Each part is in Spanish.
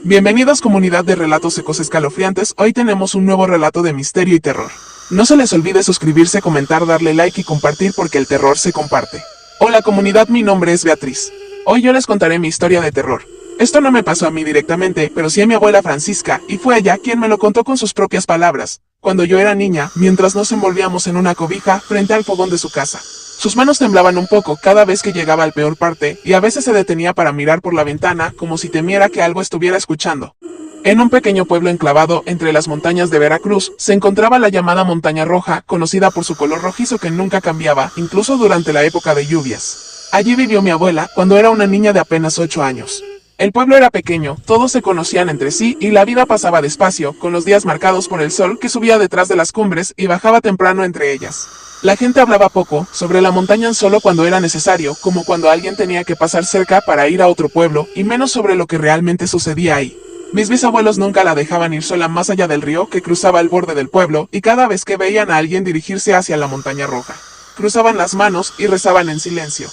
Bienvenidos comunidad de relatos secos escalofriantes, hoy tenemos un nuevo relato de misterio y terror. No se les olvide suscribirse, comentar, darle like y compartir porque el terror se comparte. Hola comunidad, mi nombre es Beatriz. Hoy yo les contaré mi historia de terror. Esto no me pasó a mí directamente, pero sí a mi abuela Francisca, y fue ella quien me lo contó con sus propias palabras, cuando yo era niña, mientras nos envolvíamos en una cobija frente al fogón de su casa. Sus manos temblaban un poco cada vez que llegaba al peor parte, y a veces se detenía para mirar por la ventana como si temiera que algo estuviera escuchando. En un pequeño pueblo enclavado entre las montañas de Veracruz, se encontraba la llamada Montaña Roja, conocida por su color rojizo que nunca cambiaba, incluso durante la época de lluvias. Allí vivió mi abuela cuando era una niña de apenas 8 años. El pueblo era pequeño, todos se conocían entre sí y la vida pasaba despacio, con los días marcados por el sol que subía detrás de las cumbres y bajaba temprano entre ellas. La gente hablaba poco sobre la montaña solo cuando era necesario, como cuando alguien tenía que pasar cerca para ir a otro pueblo, y menos sobre lo que realmente sucedía ahí. Mis bisabuelos nunca la dejaban ir sola más allá del río que cruzaba el borde del pueblo, y cada vez que veían a alguien dirigirse hacia la Montaña Roja, cruzaban las manos y rezaban en silencio.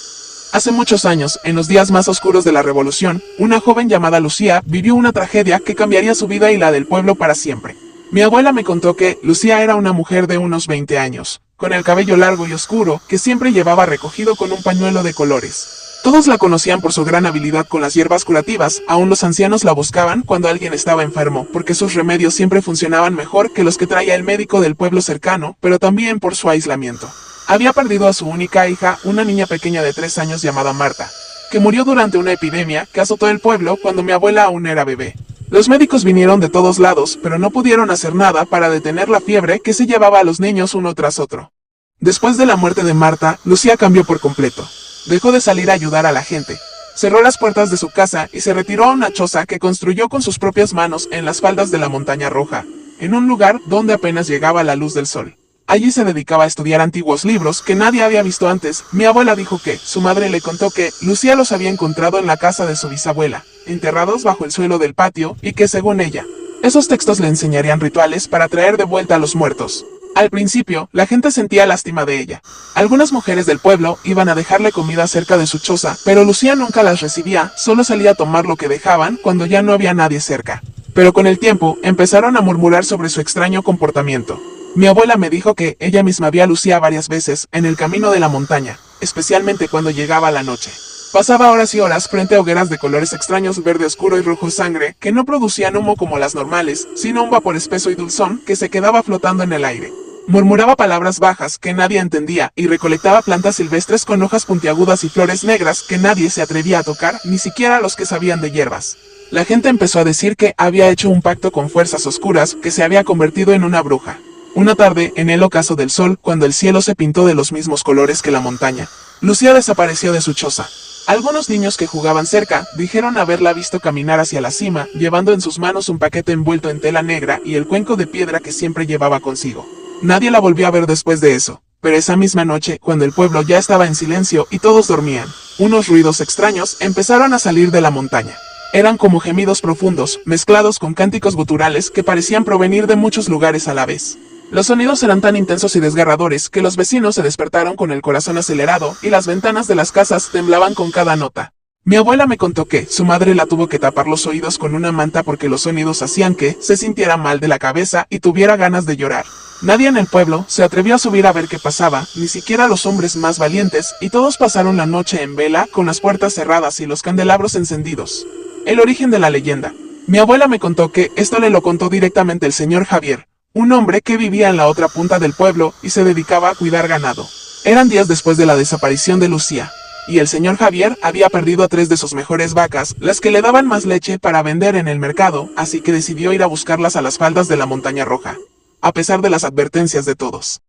Hace muchos años, en los días más oscuros de la Revolución, una joven llamada Lucía vivió una tragedia que cambiaría su vida y la del pueblo para siempre. Mi abuela me contó que Lucía era una mujer de unos 20 años, con el cabello largo y oscuro, que siempre llevaba recogido con un pañuelo de colores. Todos la conocían por su gran habilidad con las hierbas curativas, aún los ancianos la buscaban cuando alguien estaba enfermo, porque sus remedios siempre funcionaban mejor que los que traía el médico del pueblo cercano, pero también por su aislamiento. Había perdido a su única hija, una niña pequeña de 3 años llamada Marta, que murió durante una epidemia que azotó el pueblo cuando mi abuela aún era bebé. Los médicos vinieron de todos lados, pero no pudieron hacer nada para detener la fiebre que se llevaba a los niños uno tras otro. Después de la muerte de Marta, Lucía cambió por completo. Dejó de salir a ayudar a la gente. Cerró las puertas de su casa y se retiró a una choza que construyó con sus propias manos en las faldas de la Montaña Roja, en un lugar donde apenas llegaba la luz del sol. Allí se dedicaba a estudiar antiguos libros que nadie había visto antes. Mi abuela dijo que su madre le contó que Lucía los había encontrado en la casa de su bisabuela, enterrados bajo el suelo del patio, y que según ella, esos textos le enseñarían rituales para traer de vuelta a los muertos. Al principio, la gente sentía lástima de ella. Algunas mujeres del pueblo iban a dejarle comida cerca de su choza, pero Lucía nunca las recibía, solo salía a tomar lo que dejaban cuando ya no había nadie cerca. Pero con el tiempo, empezaron a murmurar sobre su extraño comportamiento. Mi abuela me dijo que ella misma vio a Lucía varias veces en el camino de la montaña, especialmente cuando llegaba la noche. Pasaba horas y horas frente a hogueras de colores extraños, verde oscuro y rojo sangre, que no producían humo como las normales, sino un vapor espeso y dulzón que se quedaba flotando en el aire. Murmuraba palabras bajas que nadie entendía y recolectaba plantas silvestres con hojas puntiagudas y flores negras que nadie se atrevía a tocar, ni siquiera los que sabían de hierbas. La gente empezó a decir que había hecho un pacto con fuerzas oscuras, que se había convertido en una bruja. Una tarde, en el ocaso del sol, cuando el cielo se pintó de los mismos colores que la montaña, Lucía desapareció de su choza. Algunos niños que jugaban cerca dijeron haberla visto caminar hacia la cima, llevando en sus manos un paquete envuelto en tela negra y el cuenco de piedra que siempre llevaba consigo. Nadie la volvió a ver después de eso, pero esa misma noche, cuando el pueblo ya estaba en silencio y todos dormían, unos ruidos extraños empezaron a salir de la montaña. Eran como gemidos profundos, mezclados con cánticos guturales que parecían provenir de muchos lugares a la vez. Los sonidos eran tan intensos y desgarradores que los vecinos se despertaron con el corazón acelerado y las ventanas de las casas temblaban con cada nota. Mi abuela me contó que su madre la tuvo que tapar los oídos con una manta porque los sonidos hacían que se sintiera mal de la cabeza y tuviera ganas de llorar. Nadie en el pueblo se atrevió a subir a ver qué pasaba, ni siquiera los hombres más valientes, y todos pasaron la noche en vela con las puertas cerradas y los candelabros encendidos. El origen de la leyenda. Mi abuela me contó que esto le lo contó directamente el señor Javier, un hombre que vivía en la otra punta del pueblo y se dedicaba a cuidar ganado. Eran días después de la desaparición de Lucía, y el señor Javier había perdido a 3 de sus mejores vacas, las que le daban más leche para vender en el mercado, así que decidió ir a buscarlas a las faldas de la Montaña Roja, a pesar de las advertencias de todos.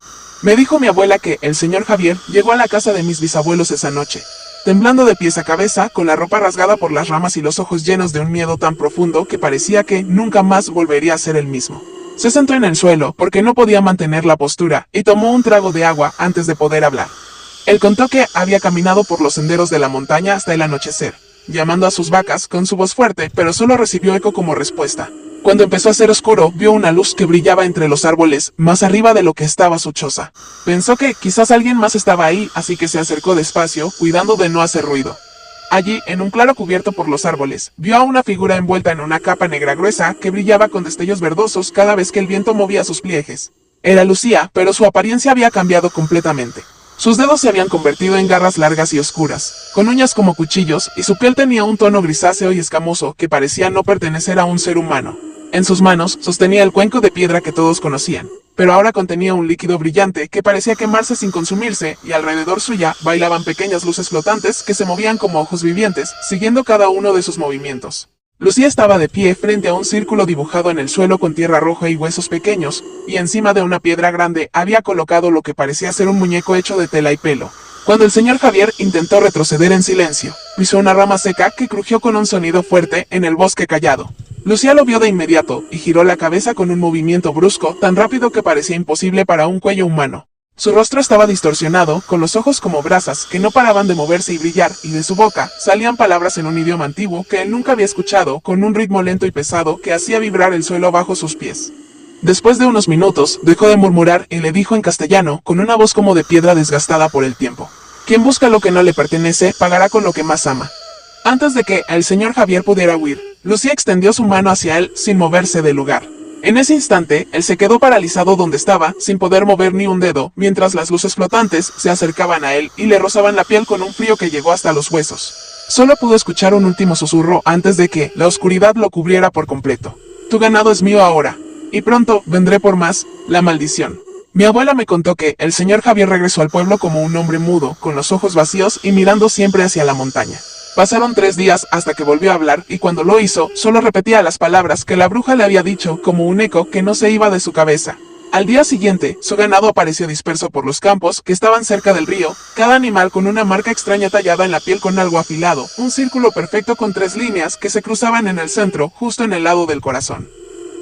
Me dijo mi abuela que el señor Javier llegó a la casa de mis bisabuelos esa noche, temblando de pies a cabeza, con la ropa rasgada por las ramas y los ojos llenos de un miedo tan profundo que parecía que nunca más volvería a ser el mismo. Se sentó en el suelo porque no podía mantener la postura y tomó un trago de agua antes de poder hablar. Él contó que había caminado por los senderos de la montaña hasta el anochecer, llamando a sus vacas con su voz fuerte, pero solo recibió eco como respuesta. Cuando empezó a hacer oscuro, vio una luz que brillaba entre los árboles, más arriba de lo que estaba su choza. Pensó que quizás alguien más estaba ahí, así que se acercó despacio, cuidando de no hacer ruido. Allí, en un claro cubierto por los árboles, vio a una figura envuelta en una capa negra gruesa que brillaba con destellos verdosos cada vez que el viento movía sus pliejes. Era Lucía, pero su apariencia había cambiado completamente. Sus dedos se habían convertido en garras largas y oscuras, con uñas como cuchillos, y su piel tenía un tono grisáceo y escamoso que parecía no pertenecer a un ser humano. En sus manos sostenía el cuenco de piedra que todos conocían, pero ahora contenía un líquido brillante que parecía quemarse sin consumirse, y alrededor suya bailaban pequeñas luces flotantes que se movían como ojos vivientes, siguiendo cada uno de sus movimientos. Lucía estaba de pie frente a un círculo dibujado en el suelo con tierra roja y huesos pequeños, y encima de una piedra grande había colocado lo que parecía ser un muñeco hecho de tela y pelo. Cuando el señor Javier intentó retroceder en silencio, pisó una rama seca que crujió con un sonido fuerte en el bosque callado. Lucía lo vio de inmediato, y giró la cabeza con un movimiento brusco tan rápido que parecía imposible para un cuello humano. Su rostro estaba distorsionado, con los ojos como brasas que no paraban de moverse y brillar, y de su boca salían palabras en un idioma antiguo que él nunca había escuchado, con un ritmo lento y pesado que hacía vibrar el suelo bajo sus pies. Después de unos minutos, dejó de murmurar y le dijo en castellano, con una voz como de piedra desgastada por el tiempo: quien busca lo que no le pertenece, pagará con lo que más ama. Antes de que el señor Javier pudiera huir, Lucía extendió su mano hacia él sin moverse del lugar. En ese instante, él se quedó paralizado donde estaba, sin poder mover ni un dedo, mientras las luces flotantes se acercaban a él y le rozaban la piel con un frío que llegó hasta los huesos. Solo pudo escuchar un último susurro antes de que la oscuridad lo cubriera por completo. Tu ganado es mío ahora, y pronto vendré por más, la maldición. Mi abuela me contó que el señor Javier regresó al pueblo como un hombre mudo, con los ojos vacíos y mirando siempre hacia la montaña. Pasaron 3 días hasta que volvió a hablar, y cuando lo hizo, solo repetía las palabras que la bruja le había dicho como un eco que no se iba de su cabeza. Al día siguiente, su ganado apareció disperso por los campos que estaban cerca del río, cada animal con una marca extraña tallada en la piel con algo afilado, un círculo perfecto con 3 líneas que se cruzaban en el centro, justo en el lado del corazón.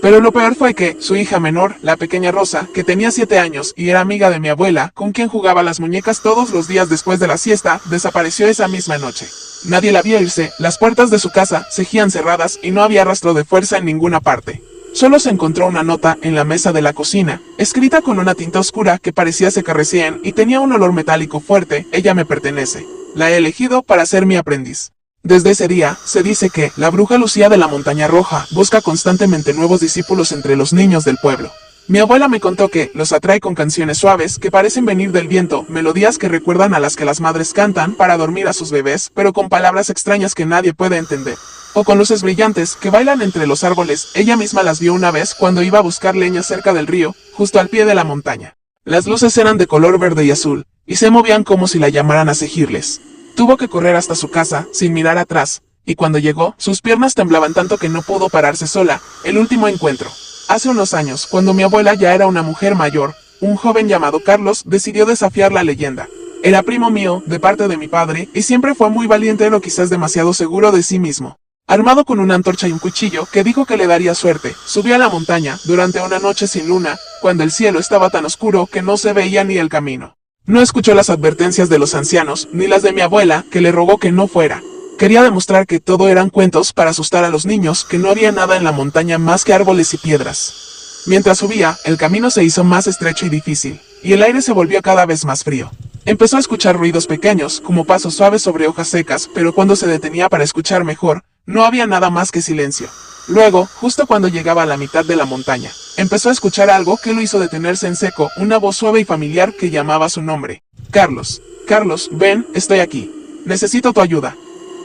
Pero lo peor fue que su hija menor, la pequeña Rosa, que tenía 7 años y era amiga de mi abuela, con quien jugaba las muñecas todos los días después de la siesta, desapareció esa misma noche. Nadie la vio irse, las puertas de su casa seguían cerradas y no había rastro de fuerza en ninguna parte. Solo se encontró una nota en la mesa de la cocina, escrita con una tinta oscura que parecía secar recién y tenía un olor metálico fuerte: ella me pertenece. La he elegido para ser mi aprendiz. Desde ese día, se dice que la bruja Lucía de la Montaña Roja busca constantemente nuevos discípulos entre los niños del pueblo. Mi abuela me contó que los atrae con canciones suaves que parecen venir del viento, melodías que recuerdan a las que las madres cantan para dormir a sus bebés, pero con palabras extrañas que nadie puede entender. O con luces brillantes que bailan entre los árboles. Ella misma las vio una vez cuando iba a buscar leña cerca del río, justo al pie de la montaña. Las luces eran de color verde y azul, y se movían como si la llamaran a seguirles. Tuvo que correr hasta su casa, sin mirar atrás, y cuando llegó, sus piernas temblaban tanto que no pudo pararse sola. El último encuentro. Hace unos años, cuando mi abuela ya era una mujer mayor, un joven llamado Carlos decidió desafiar la leyenda. Era primo mío, de parte de mi padre, y siempre fue muy valiente o quizás demasiado seguro de sí mismo. Armado con una antorcha y un cuchillo que dijo que le daría suerte, subió a la montaña, durante una noche sin luna, cuando el cielo estaba tan oscuro que no se veía ni el camino. No escuchó las advertencias de los ancianos, ni las de mi abuela, que le rogó que no fuera. Quería demostrar que todo eran cuentos para asustar a los niños, que no había nada en la montaña más que árboles y piedras. Mientras subía, el camino se hizo más estrecho y difícil, y el aire se volvió cada vez más frío. Empezó a escuchar ruidos pequeños, como pasos suaves sobre hojas secas, pero cuando se detenía para escuchar mejor, no había nada más que silencio. Luego, justo cuando llegaba a la mitad de la montaña, empezó a escuchar algo que lo hizo detenerse en seco, una voz suave y familiar que llamaba su nombre. Carlos, Carlos, ven, estoy aquí. Necesito tu ayuda.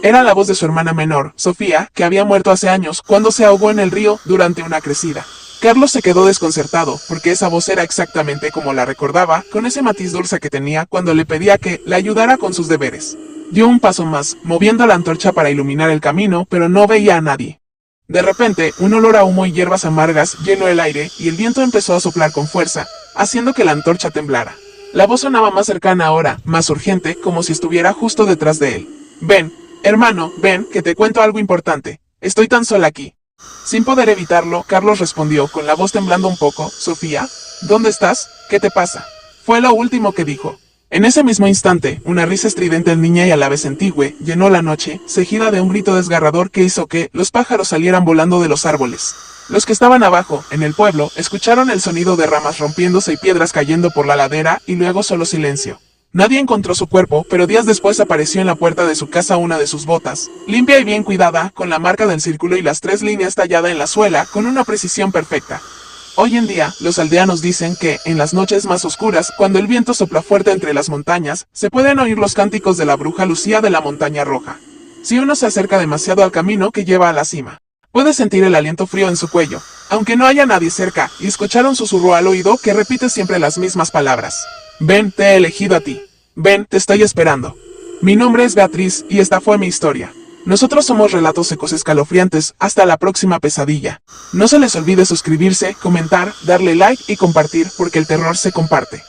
Era la voz de su hermana menor, Sofía, que había muerto hace años cuando se ahogó en el río durante una crecida. Carlos se quedó desconcertado, porque esa voz era exactamente como la recordaba, con ese matiz dulce que tenía cuando le pedía que la ayudara con sus deberes. Dio un paso más, moviendo la antorcha para iluminar el camino, pero no veía a nadie. De repente, un olor a humo y hierbas amargas llenó el aire, y el viento empezó a soplar con fuerza, haciendo que la antorcha temblara. La voz sonaba más cercana ahora, más urgente, como si estuviera justo detrás de él. Ven, hermano, ven, que te cuento algo importante. Estoy tan sola aquí. Sin poder evitarlo, Carlos respondió con la voz temblando un poco: Sofía, ¿dónde estás? ¿Qué te pasa? Fue lo último que dijo. En ese mismo instante, una risa estridente niña y a la vez antigua llenó la noche, seguida de un grito desgarrador que hizo que los pájaros salieran volando de los árboles. Los que estaban abajo, en el pueblo, escucharon el sonido de ramas rompiéndose y piedras cayendo por la ladera, y luego solo silencio. Nadie encontró su cuerpo, pero días después apareció en la puerta de su casa una de sus botas, limpia y bien cuidada, con la marca del círculo y las 3 líneas tallada en la suela con una precisión perfecta. Hoy en día, los aldeanos dicen que, en las noches más oscuras, cuando el viento sopla fuerte entre las montañas, se pueden oír los cánticos de la bruja Lucía de la Montaña Roja. Si uno se acerca demasiado al camino que lleva a la cima, puede sentir el aliento frío en su cuello, aunque no haya nadie cerca, y escuchar un susurro al oído que repite siempre las mismas palabras. Ven, te he elegido a ti. Ven, te estoy esperando. Mi nombre es Beatriz, y esta fue mi historia. Nosotros somos Relatos Ecos Escalofriantes, hasta la próxima pesadilla. No se les olvide suscribirse, comentar, darle like y compartir, porque el terror se comparte.